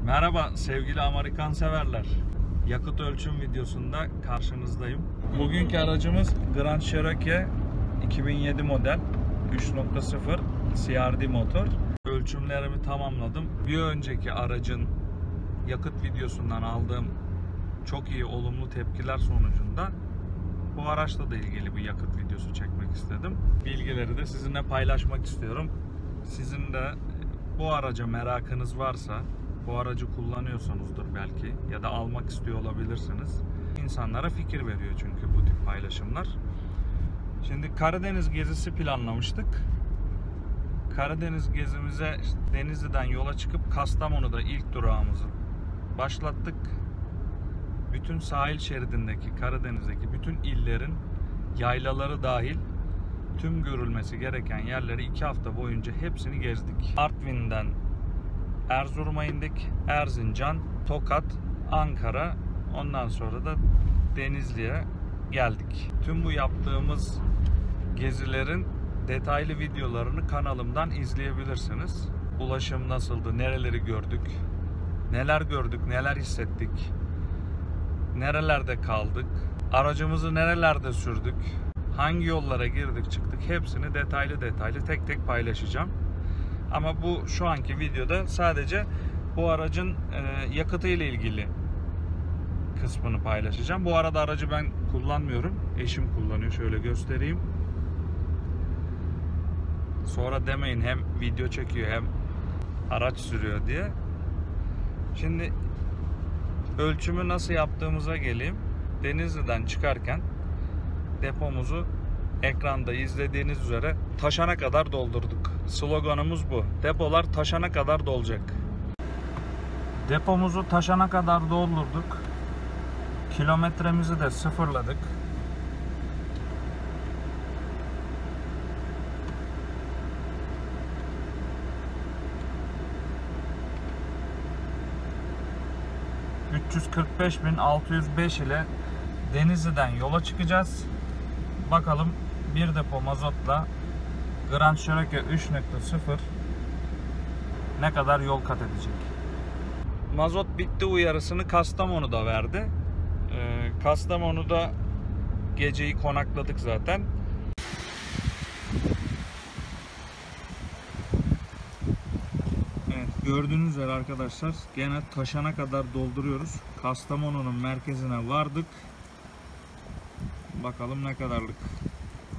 Merhaba sevgili Amerikan severler. Yakıt ölçüm videosunda karşınızdayım. Bugünkü aracımız Grand Cherokee 2007 model 3.0 CRD motor. Ölçümlerimi tamamladım. Bir önceki aracın yakıt videosundan aldığım çok iyi olumlu tepkiler sonucunda bu araçla da ilgili bir yakıt videosu çekmek istedim. Bilgileri de sizinle paylaşmak istiyorum. Sizin de bu araca merakınız varsa, bu aracı kullanıyorsanızdır belki ya da almak istiyor olabilirsiniz. İnsanlara fikir veriyor çünkü bu tip paylaşımlar. Şimdi Karadeniz gezisi planlamıştık. Karadeniz gezimize Denizli'den yola çıkıp Kastamonu'da ilk durağımızı başlattık. Bütün sahil şeridindeki, Karadeniz'deki bütün illerin yaylaları dahil tüm görülmesi gereken yerleri 2 hafta boyunca hepsini gezdik. Artvin'den Erzurum'a indik. Erzincan, Tokat, Ankara, ondan sonra da Denizli'ye geldik. Tüm bu yaptığımız gezilerin detaylı videolarını kanalımdan izleyebilirsiniz. Ulaşım nasıldı, nereleri gördük, neler hissettik, nerelerde kaldık, aracımızı nerelerde sürdük, hangi yollara girdik çıktık hepsini detaylı tek tek paylaşacağım. Ama bu şu anki videoda sadece bu aracın yakıtı ile ilgili kısmını paylaşacağım. Bu arada aracı ben kullanmıyorum. Eşim kullanıyor. Şöyle göstereyim. Sonra demeyin hem video çekiyor hem araç sürüyor diye. Şimdi ölçümü nasıl yaptığımıza geleyim. Denizli'den çıkarken depomuzu ekranda izlediğiniz üzere taşana kadar doldurduk. Sloganımız bu. Depolar taşana kadar dolacak. Depomuzu taşana kadar doldurduk. Kilometremizi de sıfırladık. ...345.605 ile Denizli'den yola çıkacağız. Bakalım bir depo mazotla Grand Cherokee 3.0 ne kadar yol kat edecek. Mazot bitti uyarısını Kastamonu'da verdi. Kastamonu'da geceyi konakladık zaten. Evet, gördüğünüz üzere arkadaşlar gene taşana kadar dolduruyoruz. Kastamonu'nun merkezine vardık. Bakalım ne kadarlık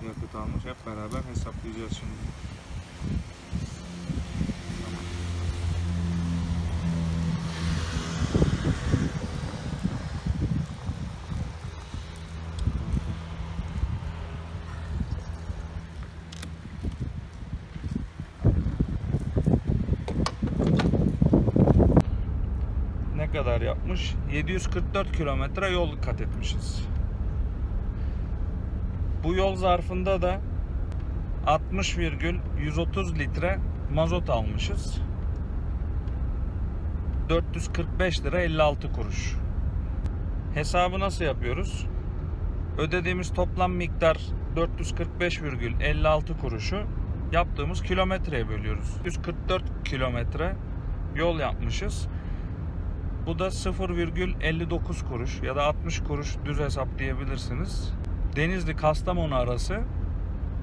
yakıt almış, hep beraber hesaplayacağız şimdi. Ne kadar yapmış? 744 kilometre yol kat etmişiz. Bu yol zarfında da 60,130 litre mazot almışız. 445 lira 56 kuruş. Hesabı nasıl yapıyoruz? Ödediğimiz toplam miktar 445,56 kuruşu yaptığımız kilometreye bölüyoruz. 144 kilometre yol yapmışız. Bu da 0,59 kuruş ya da 60 kuruş düz hesap diyebilirsiniz. Denizli-Kastamonu arası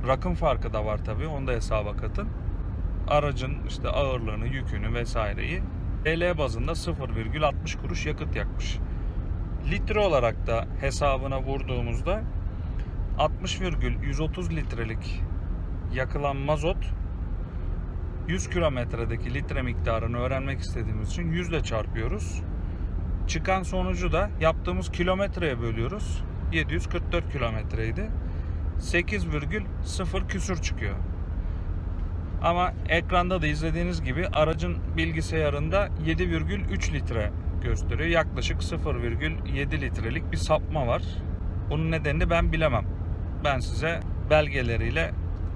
rakım farkı da var tabii. Onu da hesaba katın. Aracın işte ağırlığını, yükünü vesaireyi TL bazında 0,60 kuruş yakıt yakmış. Litre olarak da hesabına vurduğumuzda 60,130 litrelik yakılan mazot 100 kilometredeki litre miktarını öğrenmek istediğimiz için 100 ile çarpıyoruz. Çıkan sonucu da yaptığımız kilometreye bölüyoruz. 744 kilometreydi. 8,0 küsür çıkıyor. Ama ekranda da izlediğiniz gibi aracın bilgisayarında 7,3 litre gösteriyor. Yaklaşık 0,7 litrelik bir sapma var. Bunun nedenini ben bilemem. Ben size belgeleriyle,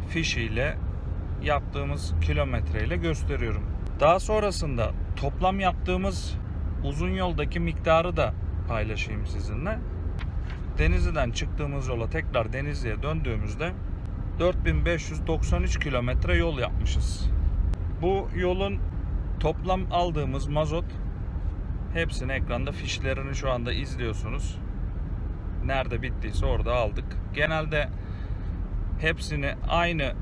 fişiyle, yaptığımız kilometreyle gösteriyorum. Daha sonrasında toplam yaptığımız uzun yoldaki miktarı da paylaşayım sizinle. Denizli'den çıktığımız yola tekrar Denizli'ye döndüğümüzde 4593 kilometre yol yapmışız. Bu yolun toplam aldığımız mazot Hepsini ekranda, fişlerini şu anda izliyorsunuz. Nerede bittiyse orada aldık. Genelde hepsini aynı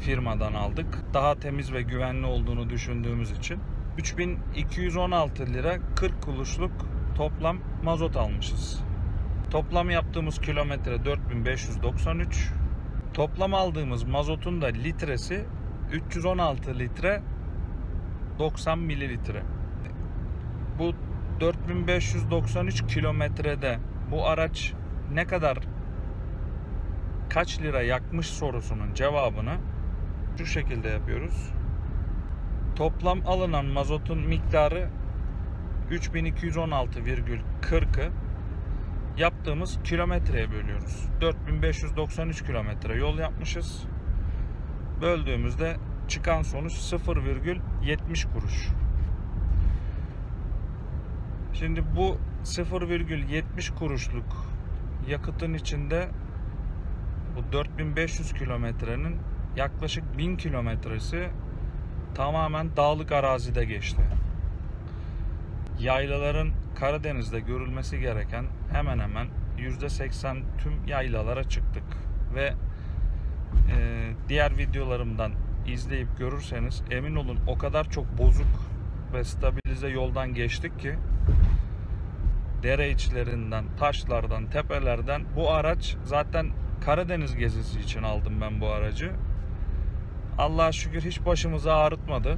firmadan aldık. Daha temiz ve güvenli olduğunu düşündüğümüz için. 3216 lira 40 kuruşluk toplam mazot almışız. Toplam yaptığımız kilometre 4593. Toplam aldığımız mazotun da litresi 316 litre 90 mililitre. Bu 4593 kilometrede bu araç ne kadar, kaç lira yakmış sorusunun cevabını şu şekilde yapıyoruz. Toplam alınan mazotun miktarı 3216,40'ı yaptığımız kilometreye bölüyoruz. 4593 kilometre yol yapmışız. Böldüğümüzde çıkan sonuç 0,70 kuruş. Şimdi bu 0,70 kuruşluk yakıtın içinde bu 4500 kilometrenin yaklaşık 1000 kilometresi tamamen dağlık arazide geçti. Yaylaların Karadeniz'de görülmesi gereken hemen hemen %80 tüm yaylalara çıktık ve diğer videolarımdan izleyip görürseniz emin olun o kadar çok bozuk ve stabilize yoldan geçtik ki, dere içlerinden, taşlardan, tepelerden. Bu araç zaten Karadeniz gezisi için aldım ben bu aracı. Allah'a şükür hiç başımızı ağrıtmadı.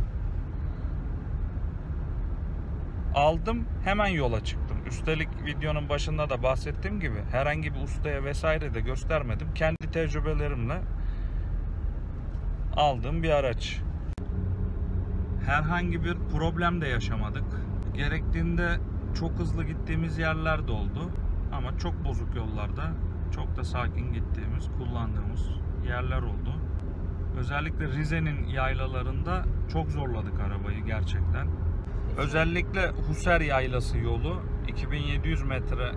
Aldım, hemen yola çıktım. Üstelik videonun başında da bahsettiğim gibi herhangi bir ustaya vesaire de göstermedim. Kendi tecrübelerimle aldığım bir araç. Herhangi bir problem de yaşamadık. Gerektiğinde çok hızlı gittiğimiz yerler de oldu. Ama çok bozuk yollarda çok da sakin gittiğimiz, kullandığımız yerler oldu. Özellikle Rize'nin yaylalarında çok zorladık arabayı gerçekten. Özellikle Huser Yaylası yolu 2700 metre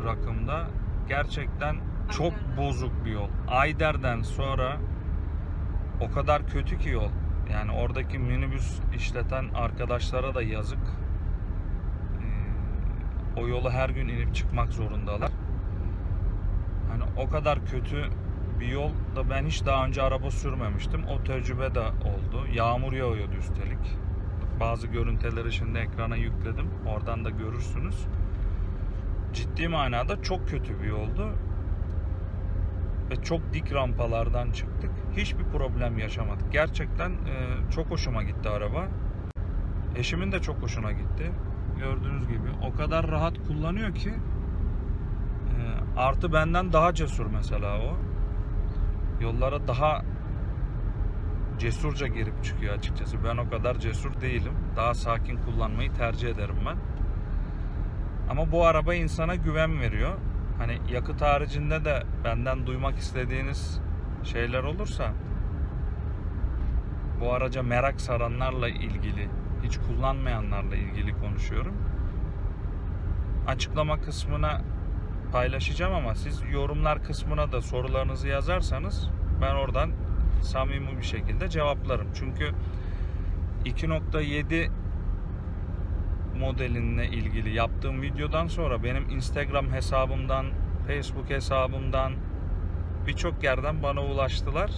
rakımda gerçekten çok bozuk bir yol. Ayder'den sonra o kadar kötü ki yol. Yani oradaki minibüs işleten arkadaşlara da yazık. O yolu her gün inip çıkmak zorundalar. Hani o kadar kötü bir yol da ben hiç daha önce araba sürmemiştim. O tecrübe de oldu. Yağmur yağıyordu üstelik. Bazı görüntüleri şimdi ekrana yükledim. Oradan da görürsünüz. Ciddi manada çok kötü bir yoldu. Ve çok dik rampalardan çıktık. Hiçbir problem yaşamadık. Gerçekten çok hoşuma gitti araba. Eşimin de çok hoşuna gitti. Gördüğünüz gibi o kadar rahat kullanıyor ki, artı benden daha cesur mesela o. Yollara daha cesurca girip çıkıyor açıkçası. Ben o kadar cesur değilim. Daha sakin kullanmayı tercih ederim ben. Ama bu araba insana güven veriyor. Hani yakıt haricinde de benden duymak istediğiniz şeyler olursa, bu araca merak saranlarla ilgili, hiç kullanmayanlarla ilgili konuşuyorum. Açıklama kısmına paylaşacağım ama siz yorumlar kısmına da sorularınızı yazarsanız ben oradan samimi bir şekilde cevaplarım. Çünkü 2.7 modelinle ilgili yaptığım videodan sonra benim Instagram hesabımdan, Facebook hesabımdan birçok yerden bana ulaştılar.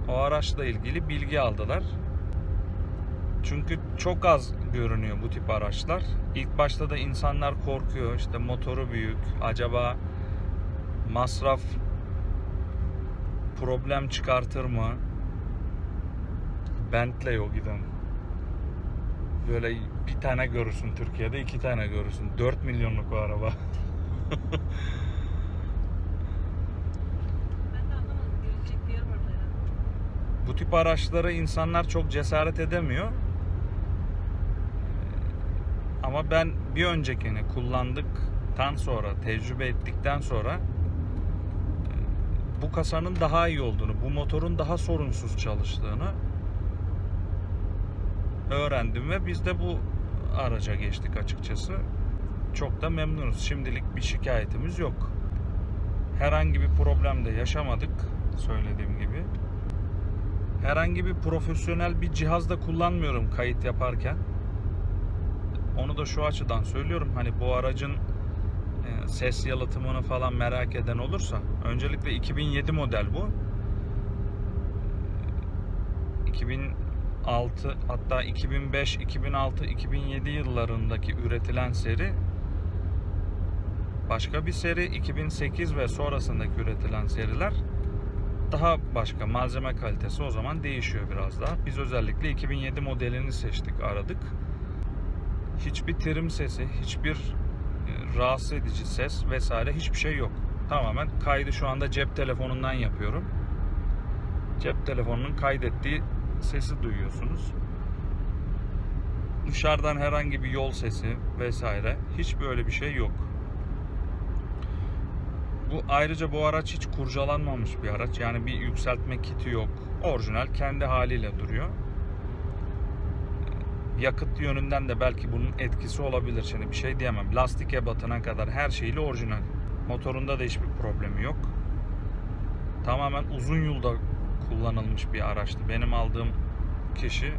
O araçla ilgili bilgi aldılar. Çünkü çok az görünüyor bu tip araçlar. İlk başta da insanlar korkuyor. İşte motoru büyük. Acaba masraf problem çıkartır mı? Bentley o giden. Böyle bir tane görürsün Türkiye'de, 2 tane görürsün. 4 milyonluk o araba. Ben de anlamadım. Gelecek bir yer var herhalde. Bu tip araçlara insanlar çok cesaret edemiyor. Ama ben bir öncekini kullandıktan sonra, tecrübe ettikten sonra bu kasanın daha iyi olduğunu, bu motorun daha sorunsuz çalıştığını öğrendim ve biz de bu araca geçtik açıkçası. Çok da memnunuz. Şimdilik bir şikayetimiz yok. Herhangi bir problem de yaşamadık, söylediğim gibi. Herhangi bir profesyonel bir cihaz da kullanmıyorum kayıt yaparken. Onu Bunu da şu açıdan söylüyorum. Hani bu aracın ses yalıtımını falan merak eden olursa, öncelikle 2007 model bu. 2006, hatta 2005, 2006, 2007 yıllarındaki üretilen seri başka bir seri. 2008 ve sonrasındaki üretilen seriler daha başka. Malzeme kalitesi o zaman değişiyor biraz daha. Biz özellikle 2007 modelini seçtik, aradık. Hiçbir trim sesi, hiçbir rahatsız edici ses vesaire hiçbir şey yok. Tamamen kaydı şu anda cep telefonundan yapıyorum. Cep telefonunun kaydettiği sesi duyuyorsunuz. Dışarıdan herhangi bir yol sesi vesaire hiç böyle bir şey yok. Ayrıca bu araç hiç kurcalanmamış bir araç. Yani bir yükseltme kiti yok. Orijinal kendi haliyle duruyor. Yakıt yönünden de belki bunun etkisi olabilir. Şimdi bir şey diyemem. Lastik ebatına kadar her şeyle orijinal. Motorunda da hiçbir problemi yok. Tamamen uzun yolda kullanılmış bir araçtı. Benim aldığım kişi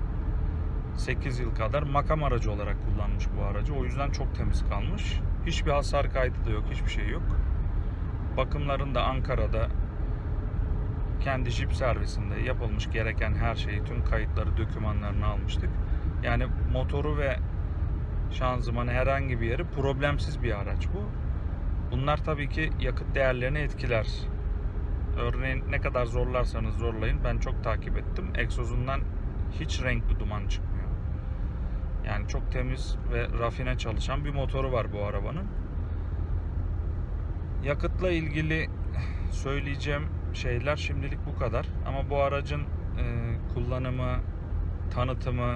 8 yıl kadar makam aracı olarak kullanmış bu aracı. O yüzden çok temiz kalmış. Hiçbir hasar kaydı da yok. Hiçbir şey yok. Bakımlarında Ankara'da kendi Jeep servisinde yapılmış, gereken her şeyi, tüm kayıtları, dokümanlarını almıştık. Yani motoru ve şanzımanı, herhangi bir yeri problemsiz bir araç bu. Bunlar tabii ki yakıt değerlerini etkiler. Örneğin ne kadar zorlarsanız zorlayın, ben çok takip ettim. Egzozundan hiç renkli duman çıkmıyor. Yani çok temiz ve rafine çalışan bir motoru var bu arabanın. Yakıtla ilgili söyleyeceğim şeyler şimdilik bu kadar. Ama bu aracın kullanımı, tanıtımı,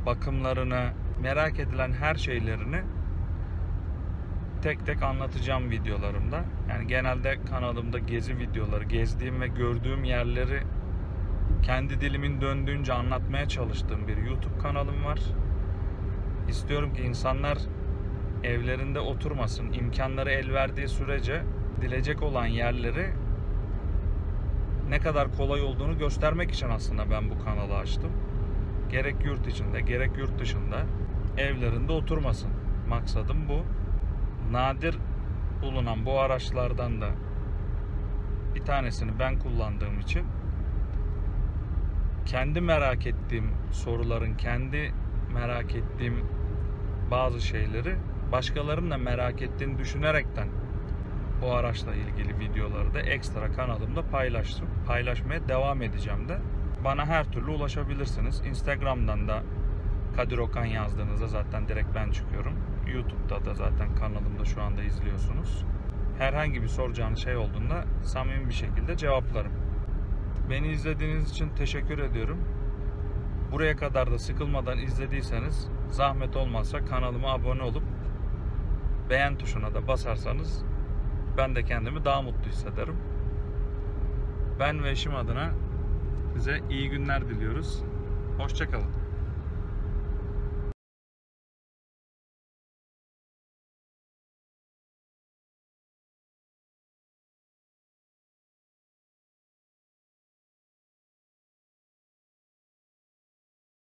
bakımlarını, merak edilen her şeylerini tek tek anlatacağım videolarımda. Yani genelde kanalımda gezi videoları, gezdiğim ve gördüğüm yerleri kendi dilimin döndüğünce anlatmaya çalıştığım bir YouTube kanalım var. İstiyorum ki insanlar evlerinde oturmasın, imkanları el verdiği sürece gidilecek olan yerleri ne kadar kolay olduğunu göstermek için aslında ben bu kanalı açtım. Gerek yurt içinde, gerek yurt dışında evlerinde oturmasın. Maksadım bu. Nadir bulunan bu araçlardan da bir tanesini ben kullandığım için kendi merak ettiğim soruların, kendi merak ettiğim bazı şeyleri başkalarının da merak ettiğini düşünerekten bu araçla ilgili videoları da ekstra kanalımda paylaştım. Paylaşmaya devam edeceğim de. Bana her türlü ulaşabilirsiniz. Instagram'dan da Kadir Okan yazdığınızda zaten direkt ben çıkıyorum. YouTube'da da zaten kanalımda şu anda izliyorsunuz. Herhangi bir soracağınız şey olduğunda samimi bir şekilde cevaplarım. Beni izlediğiniz için teşekkür ediyorum. Buraya kadar da sıkılmadan izlediyseniz, zahmet olmazsa kanalıma abone olup beğen tuşuna da basarsanız ben de kendimi daha mutlu hissederim. Ben ve eşim adına size iyi günler diliyoruz. Hoşça kalın.